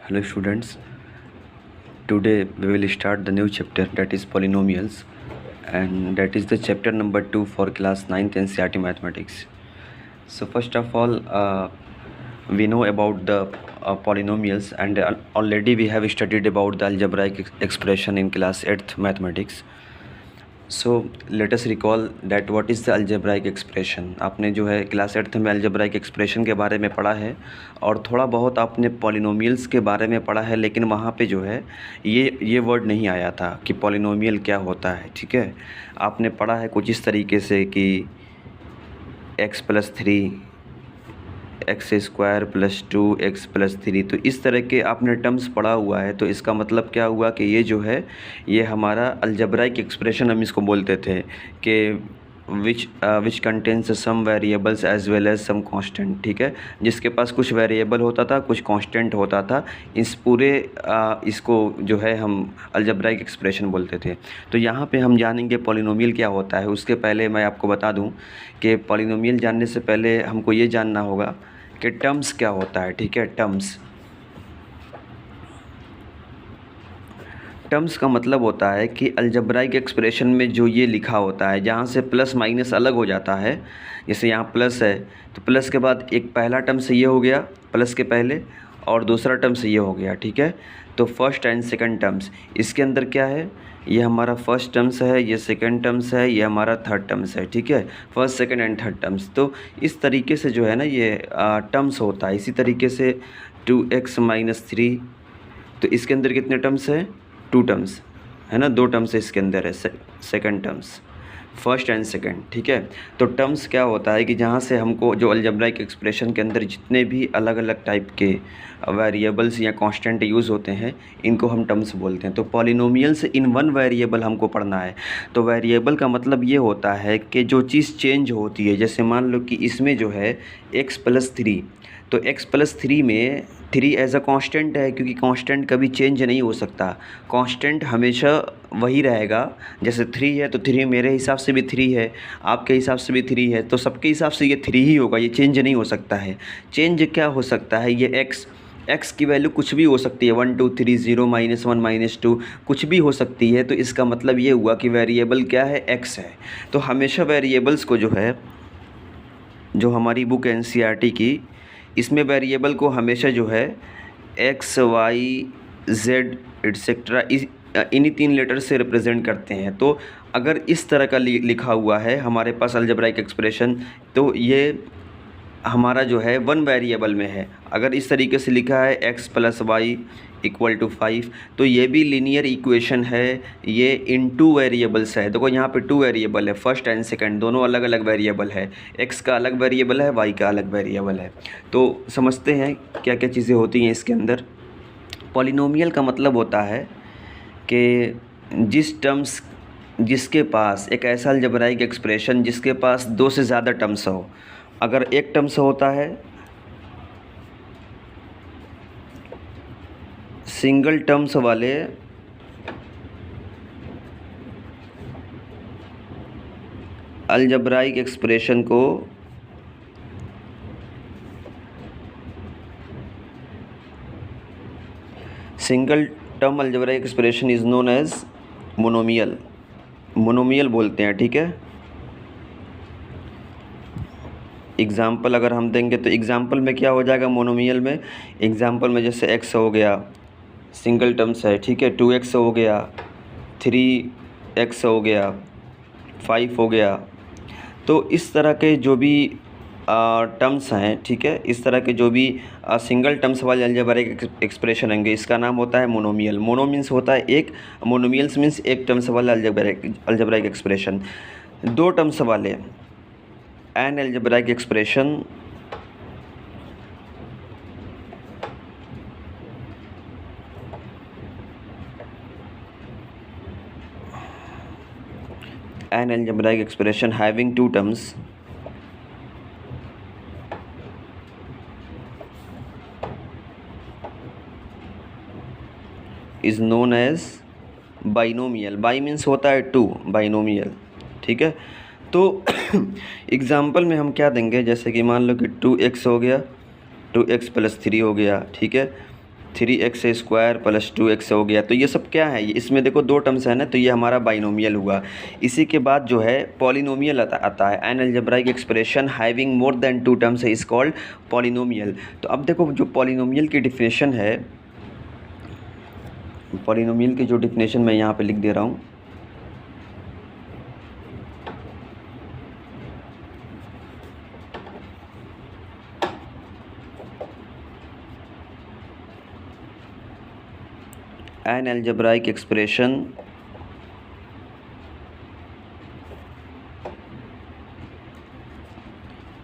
Hello students, today we will start the new chapter, that is polynomials, and that is the chapter number 2 for class 9th NCERT mathematics. So first of all, we know about the polynomials, and already we have studied about the algebraic expression in class 8th mathematics. So let us recall that what is the algebraic expression. आपने जो है class 8th में algebraic expression के बारे में पढ़ा है और थोड़ा बहुत आपने पॉलिनोमियल्स के बारे में पढ़ा है, लेकिन वहाँ पे जो है ये वर्ड नहीं आया था कि पॉलिनोमियल क्या होता है। ठीक है, आपने पढ़ा है कुछ इस तरीके से कि x+3 x² + 2x+3, तो इस तरह के आपने टर्म्स पढ़ा हुआ है। तो इसका मतलब क्या हुआ कि ये जो है ये हमारा अलजेब्राइक एक्सप्रेशन हम इसको बोलते थे कि which contains some variables as well as some constant. ठीक है, जिसके पास कुछ वेरिएबल होता था, कुछ कांस्टेंट होता था, इस पूरे इसको जो है हम अलजेब्राइक एक्सप्रेशन बोलते थे। तो यहाँ पे हम जानेंगे पॉलिनोमियल क्या होता है। उसके पहले मैं आपको बता दूँ कि पॉलिनोमियल जानने से पहले हमको ये जानना होगा कि टर्म्स क्या होता है। ठीक है, टर्म्स का मतलब होता है कि अलजेब्राइक एक्सप्रेशन में जो ये लिखा होता है, जहाँ से प्लस माइनस अलग हो जाता है। जैसे यहाँ प्लस है तो प्लस के बाद एक पहला टर्म से ये हो गया प्लस के पहले, और दूसरा टर्म से ये हो गया। ठीक है, तो फर्स्ट एंड सेकंड टर्म्स, इसके अंदर क्या है, ये हमारा फर्स्ट टर्म्स है, ये सेकंड टर्म्स है, ये हमारा थर्ड टर्म्स है। ठीक है, first second and third terms. तो इस तरीके से जो है ना ये टर्म्स होता है। इसी तरीके से 2x-3, तो इसके अंदर कितने टर्म्स है, 2 टर्म्स है ना, 2 टर्म्स इसके अंदर है, second terms, first and second. ठीक है, तो टर्म्स क्या होता है कि जहाँ से हमको जो अलजेब्राइक एक्सप्रेशन के अंदर जितने भी अलग अलग टाइप के वेरिएबल्स या कांस्टेंट यूज़ होते हैं, इनको हम टर्म्स बोलते हैं। तो पॉलिनोमियल से इन वन वेरिएबल हमको पढ़ना है। तो वेरिएबल का मतलब ये होता है कि जो चीज़ चेंज होती है। जैसे मान लो कि इसमें जो है x+3, तो x+3 में 3 एज अ कांस्टेंट है, क्योंकि कांस्टेंट कभी चेंज नहीं हो सकता, कांस्टेंट हमेशा वही रहेगा। जैसे 3 है तो 3 मेरे हिसाब से भी 3 है, आपके हिसाब से भी 3 है, तो सबके हिसाब से ये 3 ही होगा, ये चेंज नहीं हो सकता है। चेंज क्या हो सकता है, ये x की वैल्यू कुछ भी हो सकती है, 1 2 3 0 -1 -2 कुछ भी हो सकती है। तो इसका मतलब ये हुआ कि वेरिएबल क्या है, x है। तो हमेशा वेरिएबल्स को जो है, जो हमारी बुक NCERT की, इसमें वेरिएबल को हमेशा जो है x y z एट्सेट्रा इन्हीं 3 लेटर से रिप्रेजेंट करते हैं। तो अगर इस तरह का लिखा हुआ है हमारे पास अलजेब्राइक एक्सप्रेशन, तो ये हमारा जो है वन वेरिएबल में है। अगर इस तरीके से लिखा है x + y = 5, तो ये भी लीनियर इक्वेशन है, ये इन 2 वेरिएबल्स है। देखो यहाँ पे 2 वेरिएबल है, फर्स्ट एंड सेकंड दोनों अलग अलग वेरिएबल है, x का अलग वेरिएबल है, y का अलग वेरिएबल है। तो समझते हैं क्या क्या चीज़ें होती हैं इसके अंदर। पॉलिनोमियल का मतलब होता है कि जिसके पास एक ऐसा अलजेब्राइक एक्सप्रेशन जिसके पास 2 से ज़्यादा टर्म्स हो। अगर एक टर्म्स होता है, सिंगल टर्म्स वाले अलजेब्राइक एक्सप्रेशन को single term algebraic expression is known as monomial बोलते हैं। ठीक है, एग्ज़ाम्पल अगर हम देंगे तो एग्ज़ाम्पल में क्या हो जाएगा, मोनोमियल में एग्ज़ाम्पल में जैसे x हो गया, सिंगल टर्म्स है। ठीक है, 2x हो गया, 3x हो गया, 5 हो गया। तो इस तरह के जो भी टर्म्स हैं, ठीक है, इस तरह के जो भी सिंगल टर्म्स वाले अलजेब्राइक एक्सप्रेशन होंगे, इसका नाम होता है मोनोमियल। मोनो मीन्स होता है एक, मोनोमियल्स मीन्स एक टर्म्स वाला अलजेब्राइक एक्सप्रेशन। 2 टर्म्स वाले an algebraic expression having 2 terms is known as binomial. Bi means होता है 2, बाइनोमियल। ठीक है, तो एग्ज़ाम्पल में हम क्या देंगे, जैसे कि मान लो कि 2x हो गया, 2x + 3 हो गया। ठीक है, 3x² प्लस 2x हो गया। तो ये सब क्या है, इसमें देखो दो टर्म्स है ना, तो ये हमारा बाइनोमियल हुआ। इसी के बाद जो है पॉलिनोमियल आता है। An algebraic expression having more than 2 terms is called polynomial. तो अब देखो जो पॉलिनोमियल की डिफिनेशन है, पॉलिनोमियल की जो डिफिनेशन मैं यहाँ पे लिख दे रहा हूँ। An algebraic expression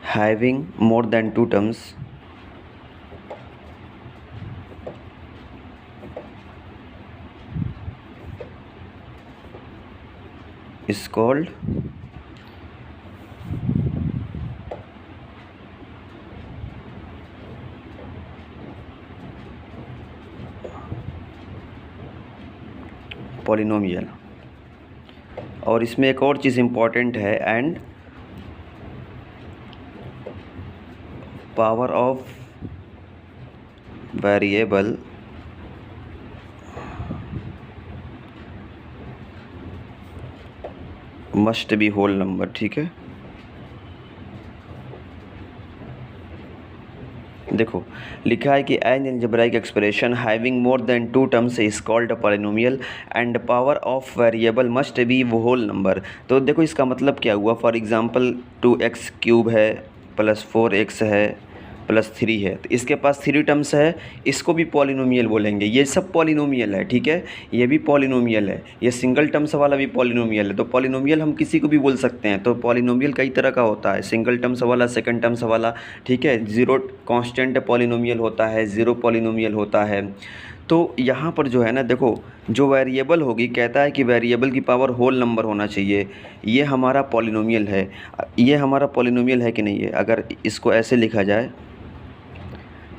having more than 2 terms is called polynomial. और इसमें एक और चीज़ इम्पॉर्टेंट है, and power of variable must be whole number. ठीक है, देखो लिखा है कि an algebraic expression having more than 2 terms is called a polynomial and power of variable must be वो होल नंबर। तो देखो इसका मतलब क्या हुआ, फॉर एग्जांपल 2x³ है प्लस 4x है प्लस 3 है, तो इसके पास 3 टर्म्स है, इसको भी पॉलिनोमियल बोलेंगे। ये सब पॉलिनोमियल है, ठीक है, ये भी पॉलिनोमियल है, ये सिंगल टर्म्स वाला भी पॉलिनोमियल है। तो पॉलिनोमियल हम किसी को भी बोल सकते हैं। तो पॉलिनोमियल कई तरह का होता है, सिंगल टर्म्स वाला, सेकंड टर्म्स वाला, ठीक है, जीरो कांस्टेंट पॉलिनोमियल होता है, ज़ीरो पॉलिनोमियल होता है। तो यहाँ पर जो है ना, देखो जो वेरिएबल होगी, कहता है कि वेरिएबल की पावर होल नंबर होना चाहिए, ये हमारा पॉलिनोमियल है। ये हमारा पॉलिनोमियल है कि नहीं है? अगर इसको ऐसे लिखा जाए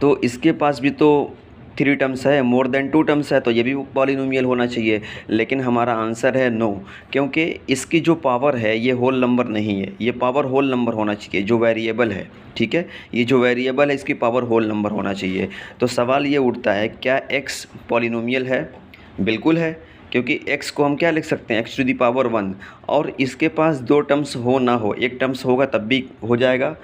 तो इसके पास भी तो 3 टर्म्स है, मोर देन 2 टर्म्स है, तो ये भी पॉलिनोमियल होना चाहिए। लेकिन हमारा आंसर है नो, क्योंकि इसकी जो पावर है ये होल नंबर नहीं है, ये पावर होल नंबर होना चाहिए जो वेरिएबल है। ठीक है, ये जो वेरिएबल है इसकी पावर होल नंबर होना चाहिए। तो सवाल ये उठता है, क्या x पॉलिनोमियल है? बिल्कुल है, क्योंकि x को हम क्या लिख सकते हैं, x⁻1, और इसके पास 2 टर्म्स हो ना हो, एक टर्म्स होगा तब भी हो जाएगा,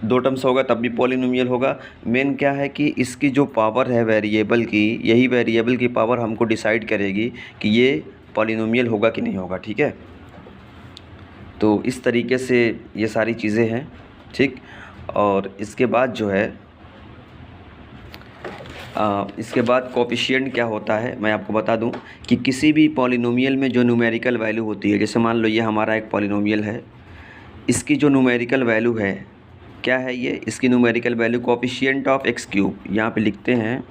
2 टर्म्स होगा तब भी पॉलिनोमियल होगा। मेन क्या है कि इसकी जो पावर है वेरिएबल की, यही वेरिएबल की पावर हमको डिसाइड करेगी कि ये पॉलिनोमियल होगा कि नहीं होगा। ठीक है, तो इस तरीके से ये सारी चीज़ें हैं। ठीक, और इसके बाद जो है इसके बाद कोफिशिएंट क्या होता है मैं आपको बता दूं कि किसी भी पॉलिनोमियल में जो न्यूमेरिकल वैल्यू होती है, जैसे मान लो ये हमारा एक पॉलिनोमियल है, इसकी जो न्यूमेरिकल वैल्यू है क्या है, ये इसकी numerical value coefficient of x³ यहाँ पे लिखते हैं,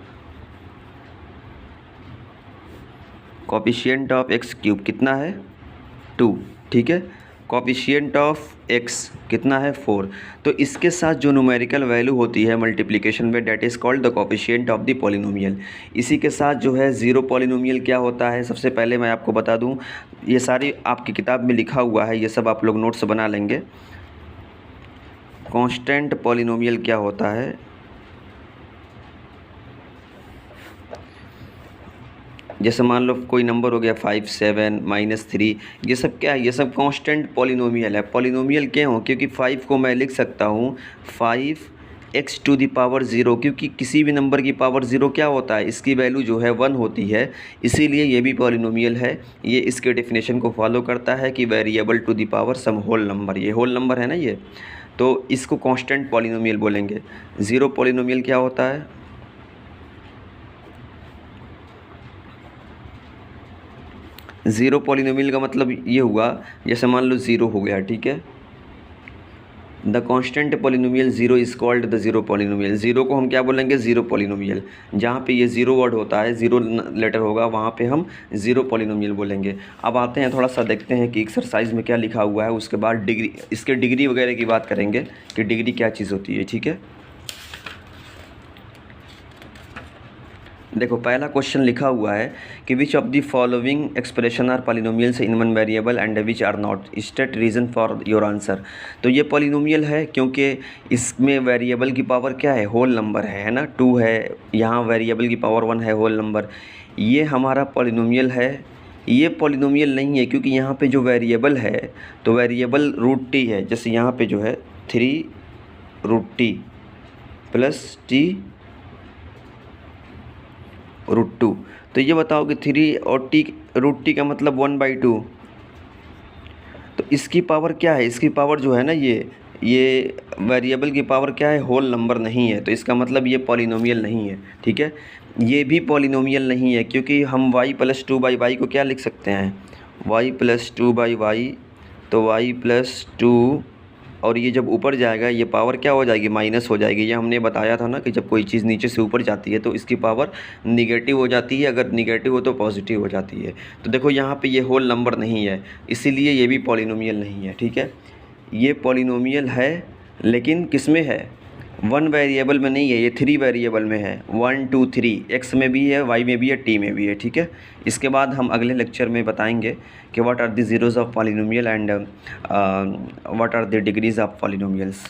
कोफिशिएंट ऑफ x³ कितना है 2। ठीक है, कोफिशिएंट ऑफ x कितना है 4। तो इसके साथ जो न्यूमेरिकल वैल्यू होती है मल्टीप्लिकेशन में, that is called the coefficient of the polynomial. इसी के साथ जो है ज़ीरो पॉलिनोमियल क्या होता है, सबसे पहले मैं आपको बता दूं, ये सारी आपकी किताब में लिखा हुआ है, ये सब आप लोग नोट्स बना लेंगे। कांस्टेंट पॉलिनोमियल क्या होता है, जैसे मान लो कोई नंबर हो गया 5, 7, -3, ये सब क्या है, ये सब कांस्टेंट पॉलिनोमियल है। पॉलिनोमियल क्यों हो, क्योंकि 5 को मैं लिख सकता हूँ 5x⁻0, क्योंकि किसी भी नंबर की पावर 0 क्या होता है, इसकी वैल्यू जो है 1 होती है, इसीलिए ये भी पॉलिनोमियल है। ये इसके डेफिनेशन को फॉलो करता है कि variable to the power some whole number, ये होल नंबर है ना ये, तो इसको कांस्टेंट पॉलिनोमियल बोलेंगे। ज़ीरो पॉलिनोमियल क्या होता है, ज़ीरो पॉलिनोमियल का मतलब ये हुआ, जैसे मान लो 0 हो गया, ठीक है, the constant polynomial 0 is called the zero polynomial. Zero को हम क्या बोलेंगे, ज़ीरो पॉलिनोमियल। जहाँ पे ये ज़ीरो वर्ड होता है, ज़ीरो लेटर होगा, वहाँ पे हम ज़ीरो पॉलिनोमियल बोलेंगे। अब आते हैं थोड़ा सा देखते हैं कि एक्सरसाइज में क्या लिखा हुआ है, उसके बाद डिग्री, इसके डिग्री वगैरह की बात करेंगे कि डिग्री क्या चीज़ होती है। ठीक है, देखो पहला क्वेश्चन लिखा हुआ है कि which of the following expression are polynomials in one variable and which are not, state reason for your answer. तो ये पॉलिनोमियल है क्योंकि इसमें वेरिएबल की पावर क्या है, होल नंबर है ना, 2 है, यहाँ वेरिएबल की पावर 1 है, होल नंबर। ये हमारा पॉलिनोमियल है। ये पॉलिनोमियल नहीं है क्योंकि यहाँ पे जो वेरिएबल है तो वेरिएबल रूट टी है, जैसे यहाँ पे जो है 3 root T plus T root 2। तो ये बताओ कि 3 और टी रूट टी का मतलब 1/2। तो इसकी पावर क्या है, इसकी पावर जो है ना, ये वेरिएबल की पावर क्या है, होल नंबर नहीं है। तो इसका मतलब ये पॉलिनोमियल नहीं है। ठीक है, ये भी पॉलिनोमियल नहीं है क्योंकि हम y + 2/y को क्या लिख सकते हैं, y + 2/y। तो y + 2 और ये जब ऊपर जाएगा ये पावर क्या हो जाएगी, माइनस हो जाएगी। ये हमने बताया था ना कि जब कोई चीज़ नीचे से ऊपर जाती है तो इसकी पावर निगेटिव हो जाती है, अगर निगेटिव हो तो पॉजिटिव हो जाती है। तो देखो यहाँ पे ये होल नंबर नहीं है, इसीलिए ये भी पॉलिनोमियल नहीं है। ठीक है, ये पॉलिनोमियल है लेकिन किस में है, 1 वेरिएबल में नहीं है, ये 3 वेरिएबल में है, 1 2 3, x में भी है, y में भी है, t में भी है। ठीक है, इसके बाद हम अगले लेक्चर में बताएंगे कि what are the zeros of polynomial and what are the degrees of polynomials.